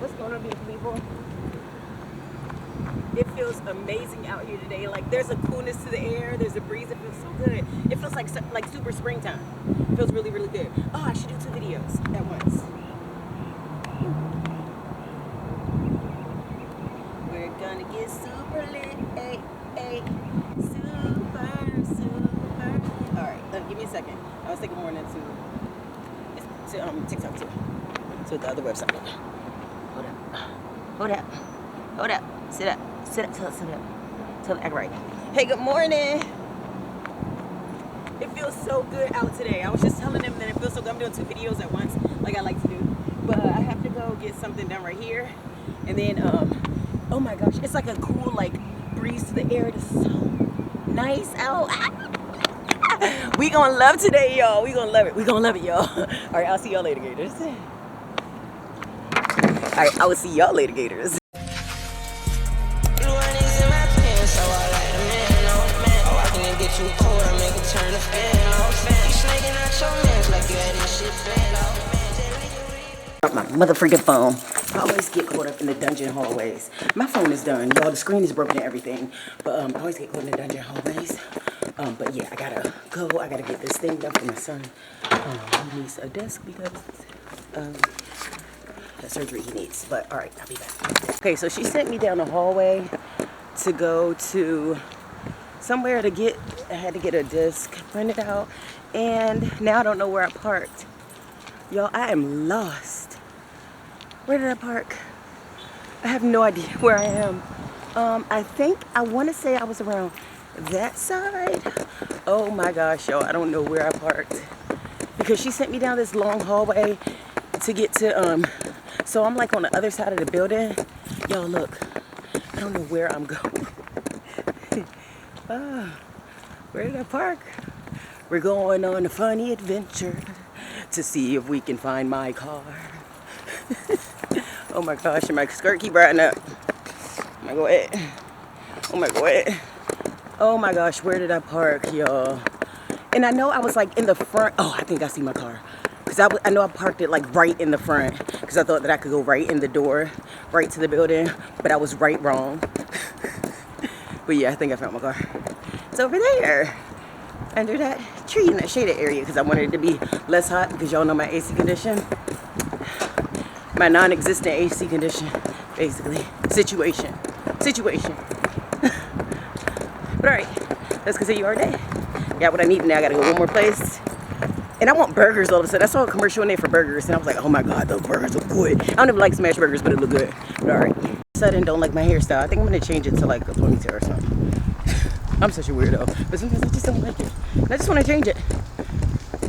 What's going on, beautiful people? It feels amazing out here today. Like there's a coolness to the air. There's a breeze. It feels so good. It feels like super springtime. It feels really, really good. Oh, I should do 2 videos at once. We're gonna get super lit. Hey, hey. Super. All right, give me a second. I was thinking more than to TikTok too. To the other website. Hold up. Sit up. Tell it act right. Hey, good morning. It feels so good out today. I was just telling them that it feels so good. I'm doing 2 videos at once, like I like to do. But I have to go get something done right here. And then, oh my gosh, it's like a cool, like, breeze to the air. It is so nice out. We gonna love today, y'all. We gonna love it, y'all. All right, I'll see y'all later, Gators. All right, I will see y'all later, Gators. My motherfucking phone. I always get caught up in the dungeon hallways. My phone is done, y'all. The screen is broken and everything, but I always get caught in the dungeon hallways. But yeah, I gotta go. I gotta get this thing done for my son. He needs a desk because the surgery he needs. But all right, I'll be back. Okay, so she sent me down the hallway to go to somewhere to get. I had to get a disc printed out, and now I don't know where I parked. Y'all, I am lost. Where did I park? I have no idea where I am. I think, I want to say I was around that side. Oh my gosh, y'all, I don't know where I parked. Because she sent me down this long hallway to get to, so I'm like on the other side of the building. Y'all, look, I don't know where I'm going. Where did I park? We're going on a funny adventure to see if we can find my car. Oh my gosh, and my skirt keep riding up. Oh my god. Oh my god. Oh my gosh, where did I park, y'all? And I know I was like in the front. Oh, I think I see my car. Because I know I parked it like right in the front. Because I thought that I could go right in the door, right to the building. But I was right wrong. But yeah, I think I found my car. It's over there. Under that tree in that shaded area. Because I wanted it to be less hot. Because y'all know my AC condition. My non-existent AC condition, basically. Situation. But alright, let's continue our day. Got what I need now. I gotta go one more place. And I want burgers all of a sudden. I saw a commercial in there for burgers, and I was like, oh my god, those burgers look good. I don't even like smash burgers, but it look good. But alright. Sudden don't like my hairstyle. I think I'm gonna change it to like a ponytail or something. I'm such a weirdo. But sometimes I just don't like it. And I just wanna change it.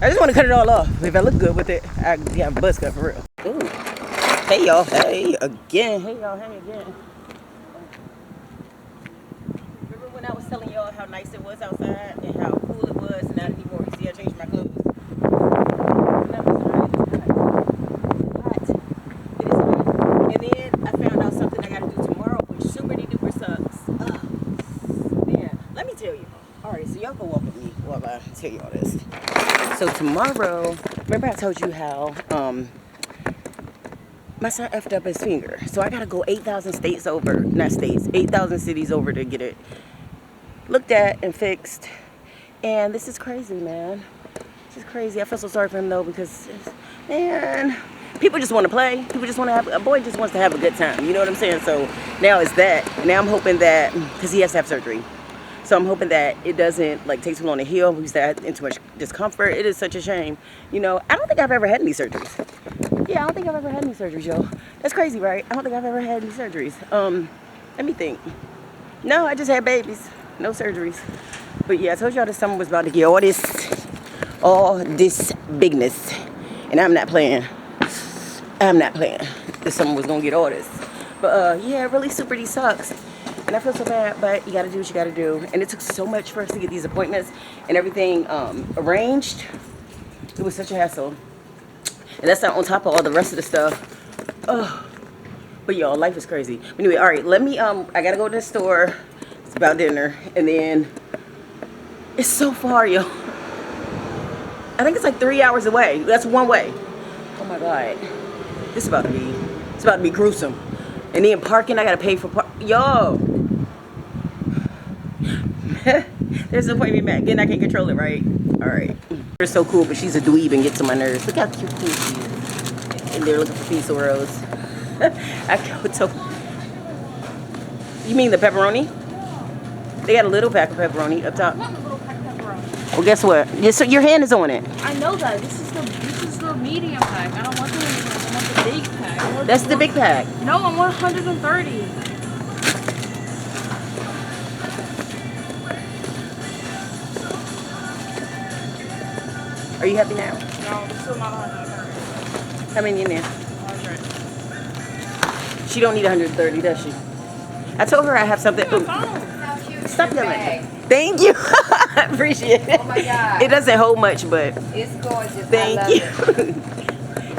I just wanna cut it all off. If I look good with it, I can have a buzz cut for real. Ooh. Hey y'all, hey again. Remember when I was telling y'all how nice it was outside and how cool it was, and not anymore? You see, I changed my clothes. It's hot. It is hot. And then I found out something I gotta do tomorrow, which super duper sucks. Oh, man, let me tell you. All right, so y'all go walk with me while I tell you all this. So tomorrow, remember I told you how my son effed up his finger. So I gotta go 8,000 states over, not states, 8,000 cities over to get it looked at and fixed. And this is crazy, man. This is crazy. I feel so sorry for him though, because, man, people just want to play. People just want to have, a boy just wants to have a good time. You know what I'm saying? So now it's that. And now I'm hoping that, because he has to have surgery. So I'm hoping that it doesn't like take too long to heal. He's had too much discomfort. It is such a shame. You know, I don't think I've ever had any surgeries. Yeah, I don't think I've ever had any surgeries, yo. That's crazy, right? I don't think I've ever had any surgeries. Let me think. No, I just had babies. No surgeries. But yeah, I told y'all this summer was about to get all this bigness. And I'm not playing. This summer was gonna get all this. But yeah, it really super sucks. And I feel so bad, but you gotta do what you gotta do. And it took so much for us to get these appointments and everything arranged. It was such a hassle. And that's not on top of all the rest of the stuff. Oh, but y'all, life is crazy. Anyway, all right, let me, I gotta go to the store. It's about dinner. And then, it's so far, yo. I think it's like 3 hours away. That's one way. Oh my God. This is about to be about to be gruesome. And then parking, I gotta pay for yo. There's no point in me mad. Again, I can't control it, right? All right. They're so cool, but she's a dweeb and gets on my nerves. Look how cute she is. And they're looking for pizza rolls. I go to. You mean the pepperoni? They got a little pack of pepperoni up top. I want a little pack of pepperoni. Well, guess what? Yeah, so your hand is on it. I know that. This is the medium pack. I don't want the medium pack. I want the big pack. That's the big pack. No, I want 130. Are you happy now? No, it's still not 130. How many in there? 100. She don't need 130, does she? I told her I have something. Phone. Stop yelling. Thank you. I appreciate it. Oh my God. It doesn't hold much, but It's gorgeous. thank I love you. it.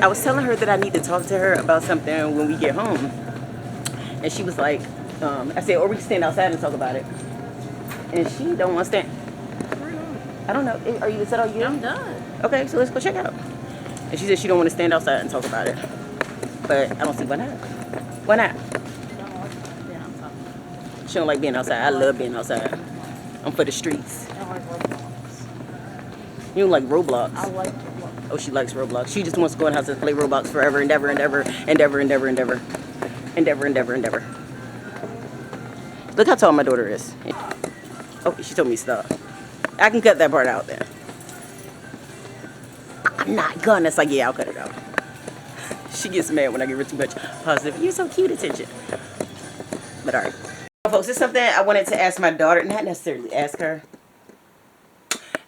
I was telling her that I need to talk to her about something when we get home. And she was like, I said, or we can stand outside and talk about it. And she don't want to stand. I don't know. Are you, is that all you? I'm done. Okay, so let's go check out. And she said she don't want to stand outside and talk about it. But I don't see why not. Why not? She don't like being outside. I love being outside. I'm for the streets. I like Roblox. You don't like Roblox? I like Roblox. Oh, she likes Roblox. She just wants to go in the house and play Roblox forever, endeavor. Look how tall my daughter is. Oh, she told me to stop. I can cut that part out then. I'm not gonna. It's like, yeah, I'll cut it out. She gets mad when I give her too much positive. You're so cute attention. But all right. Folks, it's something I wanted to ask my daughter. Not necessarily ask her.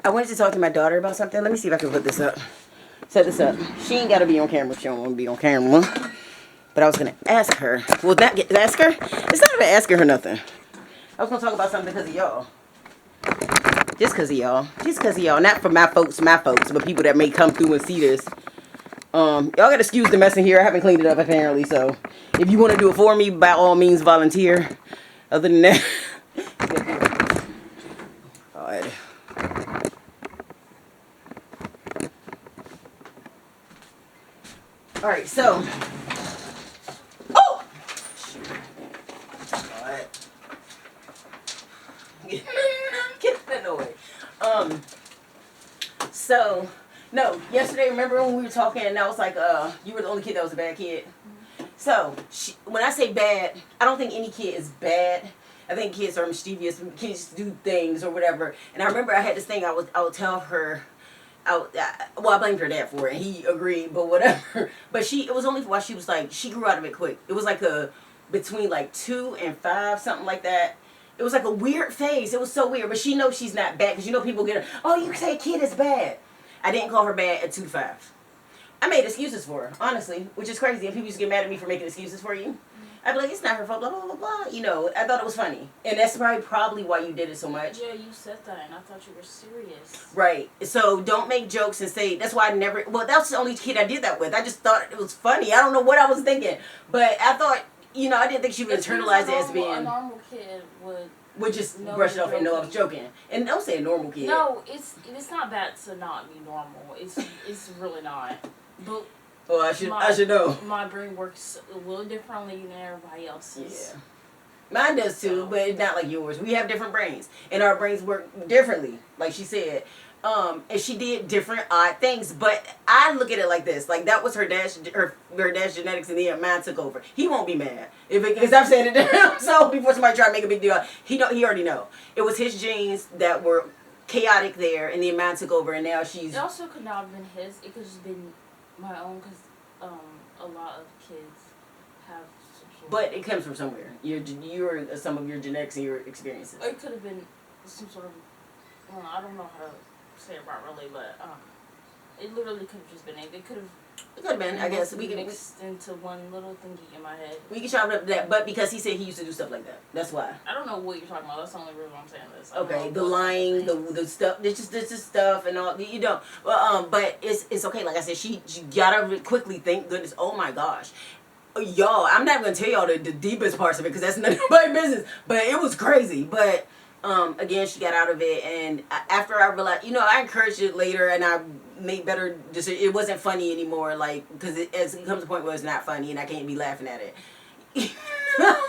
I wanted to talk to my daughter about something. Let me see if I can put this up. Set this up. She ain't got to be on camera if she don't want to be on camera. But I was going to ask her. Well, not ask her? It's not even asking her nothing. I was going to talk about something because of y'all. Just because of y'all. Just because of y'all. Not for my folks, but people that may come through and see this. Y'all got to excuse the mess in here. I haven't cleaned it up apparently. So if you want to do it for me, by all means, volunteer. Other than that. God. All right, so. Oh! Alright. Get that away. So, no, yesterday, remember when we were talking and I was like, you were the only kid that was a bad kid? So, when I say bad, I don't think any kid is bad. I think kids are mischievous. Kids do things or whatever. And I remember I had this thing I would tell her. Well, I blamed her dad for it. He agreed, but whatever. But it was only while she was like, she grew out of it quick. It was like between like 2 and 5, something like that. It was like a weird phase. It was so weird. But she knows she's not bad because you know people get her, oh, you say a kid is bad. I didn't call her bad at 2 to 5. I made excuses for her, honestly, which is crazy. And people used to get mad at me for making excuses for you. I'd be like, it's not her fault, blah, blah, blah, blah. You know, I thought it was funny. And that's probably why you did it so much. Yeah, you said that, and I thought you were serious. Right. So don't make jokes and say, that's why I never, well, that's the only kid I did that with. I just thought it was funny. I don't know what I was thinking. But I thought, you know, I didn't think she would internalize it as being. A normal kid would just brush it off and know I was joking. And don't say a normal kid. No, it's not bad to not be normal. It's really not. But oh, I should know. My brain works a little differently than everybody else's. Yeah. Mine does too, but it's not like yours. We have different brains. And our brains work differently, like she said. And she did different odd things, but I look at it like this: like that was her dad's genetics, and then mine took over. He won't be mad because I've said it to him. So before somebody try to make a big deal, he already know it was his genes that were chaotic there, and then mine took over, and now she's. It also could not have been his. It could just been my own, because a lot of kids have. But it comes from somewhere. You're some of your genetics and your experiences. It could have been some sort of. I don't know how to say it properly, but it literally could have just been it. It could have. It could have been. I guess we can mixed into one little thingy in my head. We can chop it up to that, but because he said he used to do stuff like that, that's why. I don't know what you're talking about. That's the only reason I'm saying this. Okay, the lying, the stuff, it's just stuff and all. You know, but it's okay. Like I said, she gotta quickly think. Goodness, oh my gosh. Y'all, I'm not gonna tell y'all the deepest parts of it because that's none of my business. But it was crazy. But Again, she got out of it, and after I realized, I encouraged it later, and I made better decisions. It wasn't funny anymore, like, because it comes to a point where it's not funny, and I can't be laughing at it.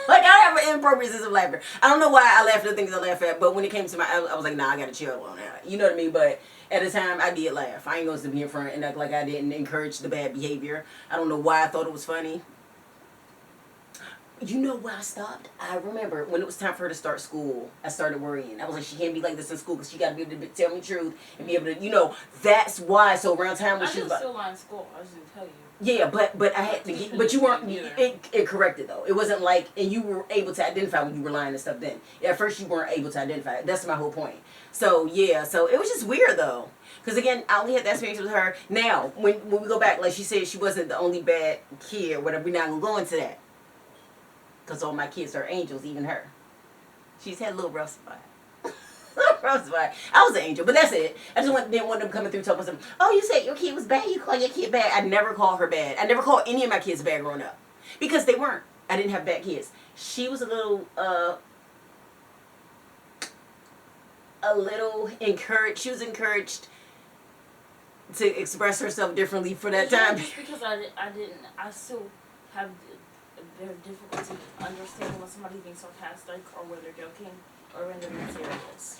Like, I have an inappropriate sense of laughter. I don't know why I laugh at the things I laugh at, but when it came to I was like, nah, I gotta chill on that. You know what I mean? But at the time, I did laugh. I ain't gonna sit here in front and act like I didn't encourage the bad behavior. I don't know why I thought it was funny. You know why I stopped? I remember when it was time for her to start school, I started worrying. I was like, she can't be like this in school because she got to be able to tell me the truth and be able to, that's why. So around time when she was still lie in school. I was going to tell you. Yeah, but I had to get, but you weren't, it corrected though. It wasn't like, and you were able to identify when you were lying and stuff then. At first you weren't able to identify it. That's my whole point. So yeah, so it was just weird though. Because again, I only had that experience with her. Now, when we go back, like she said, she wasn't the only bad kid or whatever. We're not going to go into that. Because all my kids are angels, even her. She's had a little rough spot. Rough spot. I was an angel, but that's it. I just didn't want them coming through talking something. Oh, you said your kid was bad. You call your kid bad. I never called her bad. I never called any of my kids bad growing up. Because they weren't. I didn't have bad kids. She was a little encouraged. She was encouraged to express herself differently for that time. Just because I still have very difficulty understanding when somebody's being sarcastic or when they're joking or when they're being serious.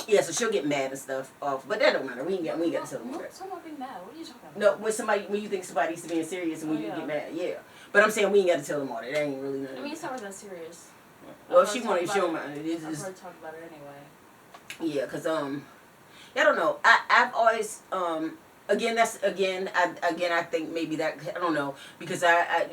Yeah, so she'll get mad and stuff off, but that don't matter. We ain't got to tell them that. Someone being mad. What are you talking No, about? when you think somebody's being serious and when you get mad, yeah. But I'm saying we ain't got to tell them all that. That ain't really nothing. I mean, it's not that serious. Well, if she wanted to show me, I've heard talk about it anyway. Yeah, cause I don't know. I've always I think maybe that, I don't know, because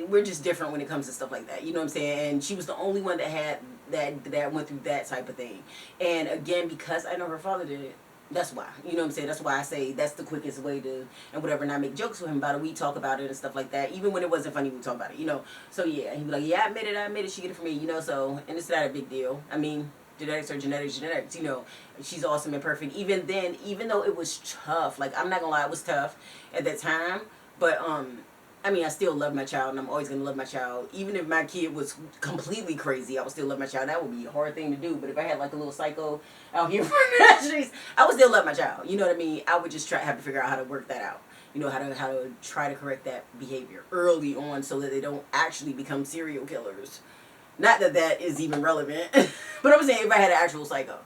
we're just different when it comes to stuff like that. You know what I'm saying? And she was the only one that had that went through that type of thing. And again, because I know her father did it, that's why. You know what I'm saying? That's why I say that's the quickest way to, and whatever, and I make jokes with him about it. We talk about it and stuff like that. Even when it wasn't funny, we talk about it, So yeah, he'd be like, yeah, I admit it, she get it from me, so, and it's not a big deal. I mean, genetics are genetics, she's awesome and perfect. Even then, even though it was tough, like, I'm not gonna lie, it was tough at that time, but, I mean, I still love my child, and I'm always gonna love my child. Even if my kid was completely crazy, I would still love my child. That would be a hard thing to do, but if I had, like, a little psycho out here from the streets, I would still love my child. You know what I mean? I would just have to figure out how to work that out. How to try to correct that behavior early on so that they don't actually become serial killers. Not that that is even relevant, but I'm saying if I had an actual psycho.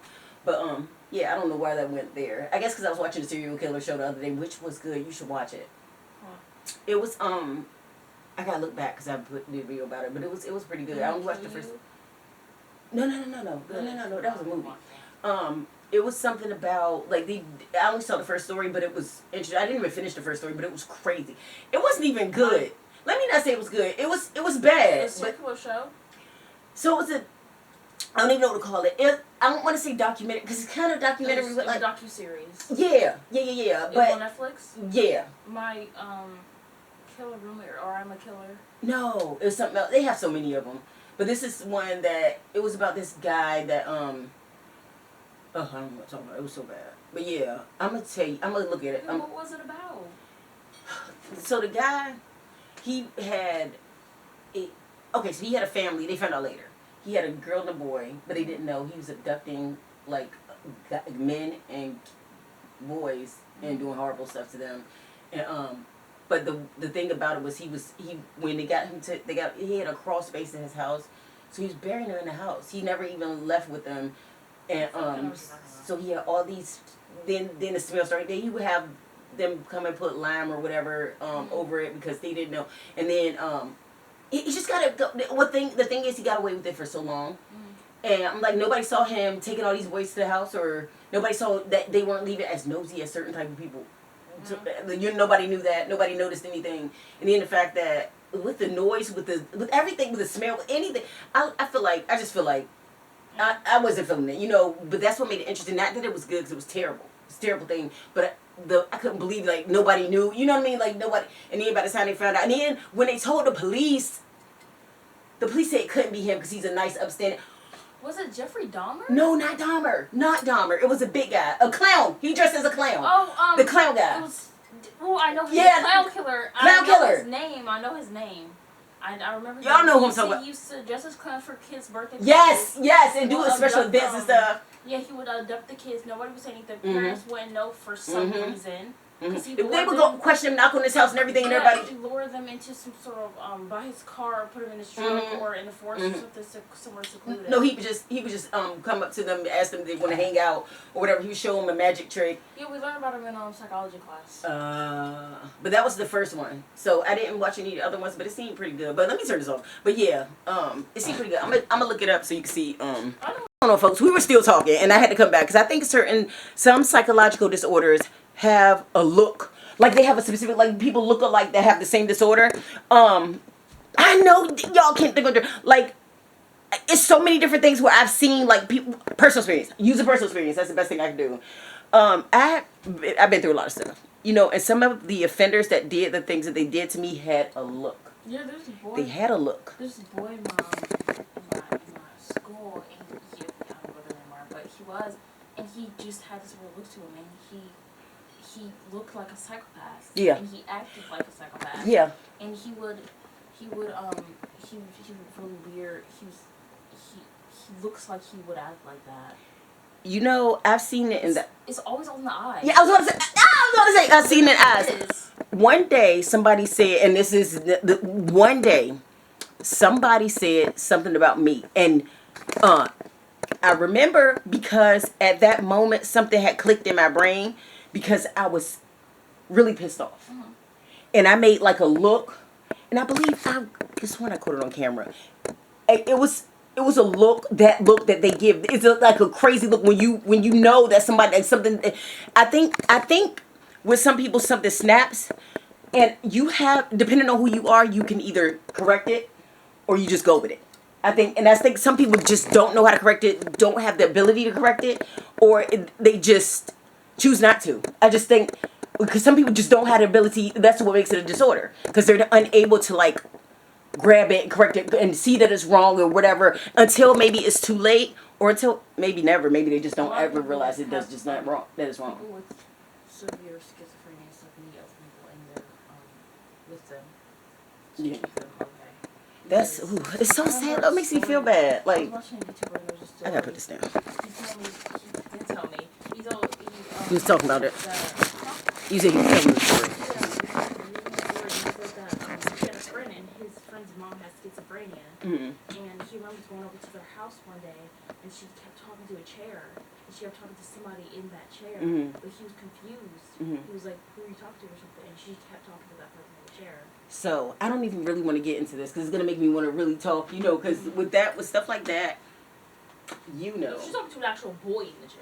But, yeah, I don't know why that went there. I guess because I was watching the serial killer show the other day, which was good. You should watch it. It was, I gotta look back because I put the video about it, but it was pretty good. I only watched the first. No, that was a movie. It was something about, like, I only saw the first story, but it was interesting. I didn't even finish the first story, but it was crazy. It wasn't even good. Let me not say it was good. It was bad. It was a circular show? So it was I don't even know what to call it. I don't want to say documentary because it's kind of documentary. It was like a docu-series. Yeah. But it was on Netflix? Yeah. My killer roommate, or I'm a killer. No, it was something else. They have so many of them, but this is one that it was about this guy that I don't know what I'm talking about. It was so bad, but yeah, I'm gonna tell you. I'm gonna look at it. What was it about? So the guy, he had so he had a family. They found out later. He had a girl and a boy, but they didn't know he was abducting like men and boys and doing horrible stuff to them, and But the thing about it was when they got him he had a crawl space in his house, so he was burying them in the house. He never even left with them, and so he had all these. Then the smell started. Then he would have them come and put lime or whatever over it because they didn't know. And then he just got to. The thing is he got away with it for so long, and I'm like nobody saw him taking all these boys to the house, or nobody saw that they weren't leaving as nosy as certain type of people. Nobody knew that. Nobody noticed anything. And then the fact that with the noise, with everything, with the smell, with anything, I just feel like I wasn't feeling it, But that's what made it interesting. Not that it was good, because it was terrible. It's a terrible thing. But I couldn't believe like nobody knew. You know what I mean? Like nobody. And then by the time they found out, and then when they told the police said it couldn't be him because he's a nice, upstanding. Was it Jeffrey Dahmer? No, not Dahmer. Not Dahmer. It was a big guy. A clown. He dressed as a clown. Oh, the clown guy. I know his clown killer. Clown killer. I know his name. I remember. Y'all know who I'm talking about. He used to dress as clowns for kids' birthday. Yes, and do special events and stuff. Yeah, he would abduct the kids. Nobody would say anything. Mm-hmm. Parents wouldn't know for some reason. Mm-hmm. They would go question him, knock on his house and everything, and everybody. He'd lure them into some sort of by his car, put them in his truck or in the forest or something, somewhere secluded. No, he would just come up to them, ask them if they want to hang out or whatever. He would show them a magic trick. Yeah, we learned about him in psychology class. But that was the first one, so I didn't watch any other ones, but it seemed pretty good. But let me turn this off. But yeah, it seemed pretty good. I'm gonna look it up so you can see. I don't know, folks. We were still talking, and I had to come back because I think some psychological disorders have a look. Like they have a specific, like people look alike that have the same disorder. I know y'all can't think of like it's so many different things where I've seen like people personal experience. Use a personal experience. That's the best thing I can do. I've been through a lot of stuff, and some of the offenders that did the things that they did to me had a look. Yeah, there's a boy. They had a look. There's a boy in my school, and I don't know whether anymore, but he was, and he just had this weird look to him, and he looked like a psychopath. Yeah. And he acted like a psychopath. Yeah. And he would really weird. He looks like he would act like that. I've seen it in the. It's always on the eyes. Yeah, I was going to say. I've seen it in the eyes. One day, somebody said, and this is one day, somebody said something about me, and I remember because at that moment something had clicked in my brain because I was really pissed off, and I made like a look, and I believe this one I caught it on camera. It was a look that they give. It's like a crazy look when you know that somebody something. I think with some people something snaps, and you have, depending on who you are, you can either correct it or you just go with it. I think some people just don't know how to correct it, don't have the ability to correct it, or they just choose not to. I just think because some people just don't have the ability. That's what makes it a disorder, because they're unable to like grab it and correct it and see that it's wrong or whatever until maybe it's too late, or until maybe never. Maybe they just don't ever realize that's just not wrong. That is wrong. People with severe schizophrenia and stuff need other people in their with them. Yeah. Keep them okay. That's it's so sad. That makes me feel bad. Like I was watching a YouTuber and there was just I gotta put this down. He didn't tell me. He was talking about it. You said he was telling me the story. He had a friend and his friend's mom has schizophrenia. Mm-hmm. And he remembers going over to their house one day and she kept talking to a chair. And she kept talking to somebody in that chair. But he was confused. He was like, who are you talking to or something? And she kept talking to that person in the chair. So I don't even really want to get into this because it's gonna make me want to really talk. Because with stuff like that, She's talking to an actual boy in the chair.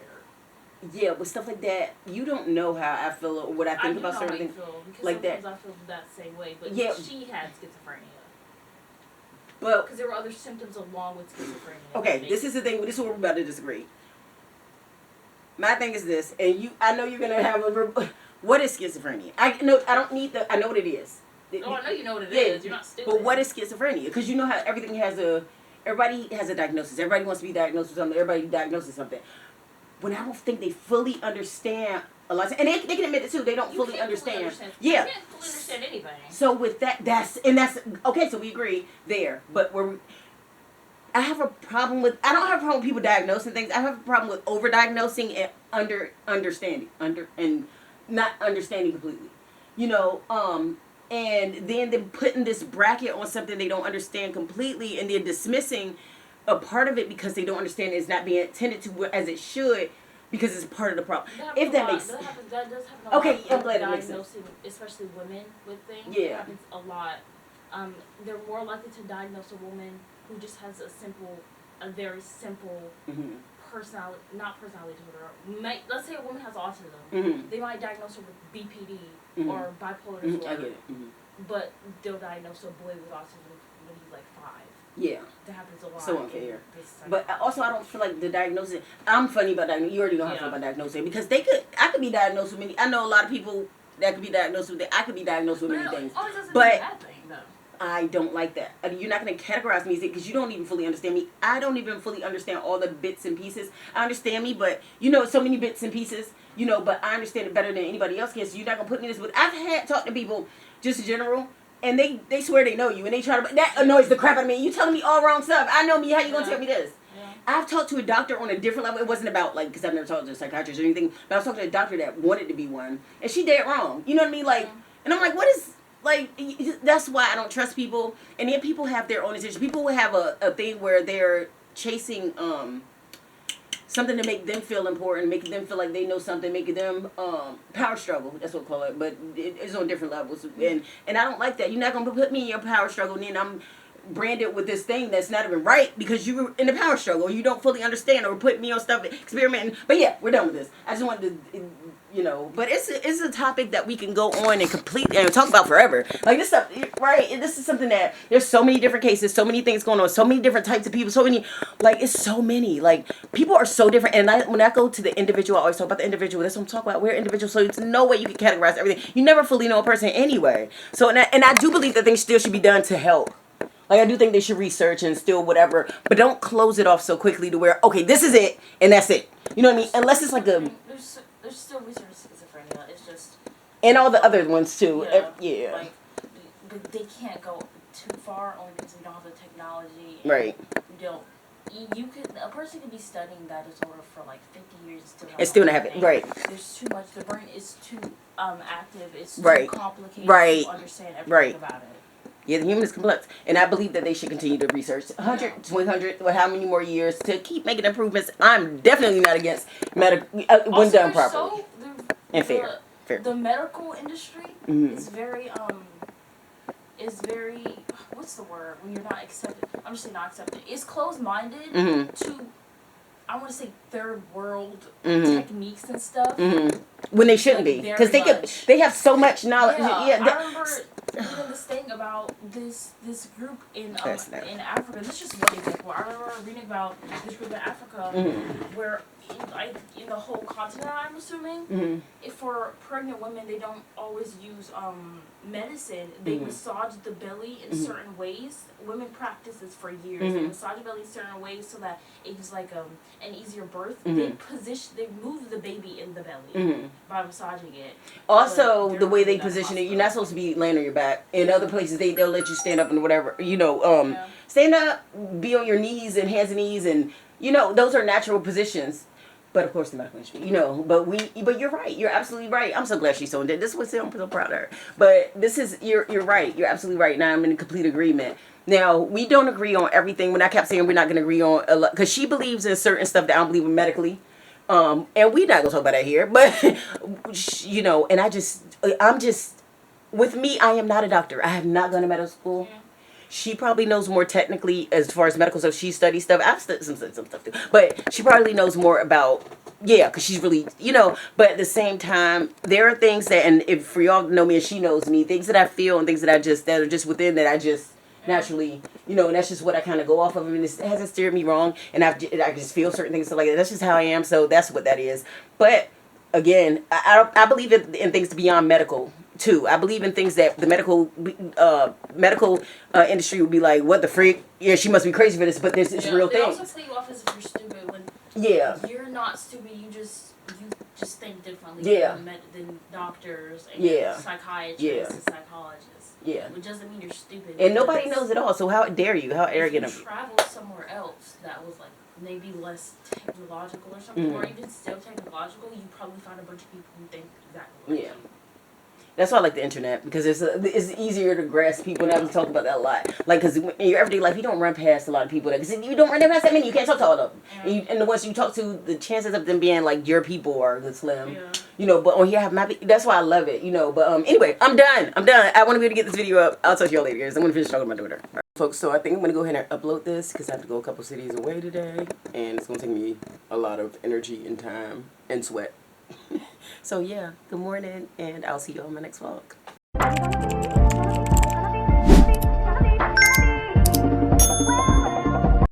Yeah, with stuff like that, you don't know how I feel or what I think about certain things like that. I feel that same way, but yeah. She had schizophrenia. But because there were other symptoms along with schizophrenia. Okay, this is the thing. This is where we're about to disagree. My thing is this, and I know you're gonna have what is schizophrenia? I don't need I know what it is. Oh, I know you know what it is. You're not stupid. But what is schizophrenia? Because you know how everybody has a diagnosis. Everybody wants to be diagnosed with something. Everybody diagnoses something. When I don't think they fully understand a lot, and they can admit it too. They don't fully understand. Yeah. You can't fully understand anything. So with that's okay. So we agree there. But I have a problem with. I don't have a problem with people diagnosing things. I have a problem with overdiagnosing and understanding and not understanding completely. And then putting this bracket on something they don't understand completely, and then dismissing a part of it because they don't understand it's not being attended to as it should, because it's part of the problem. If that makes sense. That does happen a lot. Okay, I'm glad it makes sense. Especially women with things. Yeah. It happens a lot. They're more likely to diagnose a woman who just has a very simple personality disorder. Let's say a woman has autism. They might diagnose her with BPD or bipolar disorder. I get it. But they'll diagnose a boy with autism when he's like 5. Yeah. That happens a lot. So unfair. But also, I don't feel like the diagnosis. I'm funny about diagnosis. You already know how I feel about diagnosing, because I could be diagnosed with many. I know a lot of people that could be diagnosed with it. I could be diagnosed with many things. But I don't like that. You're not going to categorize me because you don't even fully understand me. I don't even fully understand all the bits and pieces. I understand me, but so many bits and pieces. But I understand it better than anybody else can. So you're not going to put me in this. But I've had talked to people just in general. and they swear they know you, and they try to, that annoys the crap out of me. You telling me all wrong stuff. I know me. How you gonna tell me this? Yeah. I've talked to a doctor on a different level. It wasn't about, like, because I've never talked to a psychiatrist or anything, but I was talking to a doctor that wanted to be one, and she dead wrong. You know what I mean? Like, and I'm like, what is, like, that's why I don't trust people. And then people have their own decision. People will have a thing where they're chasing something to make them feel important, making them feel like they know something, making them power struggle. That's what we call it. But it's on different levels, and I don't like that. You're not gonna put me in your power struggle, and then I'm branded with this thing that's not even right because you were in the power struggle. You don't fully understand, or put me on stuff experimenting. But yeah, we're done with this. I just wanted to, but it's a topic that we can go on and complete and talk about forever. Like this stuff, right? And this is something that there's so many different cases, so many things going on, so many different types of people, so many, like, it's so many. Like, people are so different. And when I go to the individual, I always talk about the individual. That's what I'm talking about. We're individuals, so it's no way you can categorize everything. You never fully know a person anyway. So and I do believe that things still should be done to help. Like, I do think they should research and still whatever, but don't close it off so quickly to where, okay, this is it, and that's it. You know what I mean? Unless it's like a... There's still research on schizophrenia. It's just... And all the other ones, too. Yeah. Like, but they can't go too far only because we don't have the technology. Right. We don't... A person could be studying that disorder for like 50 years and still not have it. Right. There's too much. The brain is too active. It's too right. complicated right. to understand everything right. about it. Yeah, the human is complex. And I believe that they should continue to research 100, 200, how many more years to keep making improvements. I'm definitely not against medical when done properly. And fair. The medical industry is very, what's the word? When you're not accepted. I'm just saying not accepted. It's closed-minded to, I want to say, third world techniques and stuff. When they shouldn't be. Because they have so much knowledge. Yeah, I remember reading this thing about this group in Africa. This is just one example. I remember reading about this group in Africa where in the whole continent, I'm assuming, if for pregnant women they don't always use medicine, they massage the belly in certain ways. Women practice this for years. They massage the belly in certain ways so that it gives like an easier birth. They move the baby in the belly by massaging it. Also, the way they position it, you're not supposed to be laying on your back. In other places, they'll let you stand up and whatever. Stand up, be on your knees and hands and knees, and those are natural positions. But of course, the medical industry, but you're right. You're absolutely right. I'm so glad she's so in. This was I'm so proud of her. But you're right. You're absolutely right. Now I'm in complete agreement. Now we don't agree on everything. When I kept saying we're not going to agree on a lot, because she believes in certain stuff that I don't believe in medically. And we're not gonna talk about that here. But and I'm just with me. I am not a doctor. I have not gone to medical school. Yeah. She probably knows more technically as far as medical stuff. She studies stuff. I've studied some stuff too. But she probably knows more about, because she's really, But at the same time, there are things that, and if for y'all know me and she knows me, things that I feel and things that are just within that I just naturally, and that's just what I kind of go off of. I mean, it hasn't steered me wrong, and I just feel certain things like that. That's just how I am. So that's what that is. But again, I believe in things beyond medical. Too, I believe in things that the medical industry would be like, what the freak? Yeah, she must be crazy for this, but this is real thing. They also play you off as if you're stupid when you're not stupid. You just think differently than doctors and psychiatrists and psychologists. Yeah, which doesn't mean you're stupid. And nobody knows it all. So how dare you? How arrogant of you? If you traveled somewhere else that was like maybe less technological or something, or even still technological, you probably find a bunch of people who think exactly like you. That's why I like the internet, because it's easier to grasp people, and I talk about that a lot. Like, because in your everyday life, you don't run past a lot of people. Because you don't run past that many, you can't talk to all of them. And the ones you talk to, the chances of them being like your people are good slim. Yeah. But on here, that's why I love it. But anyway, I'm done. I want to be able to get this video up. I'll talk to y'all later, guys. I'm going to finish talking to my daughter. All right, folks, so I think I'm going to go ahead and upload this because I have to go a couple cities away today. And it's going to take me a lot of energy and time and sweat. So yeah, good morning, and I'll see you on my next vlog.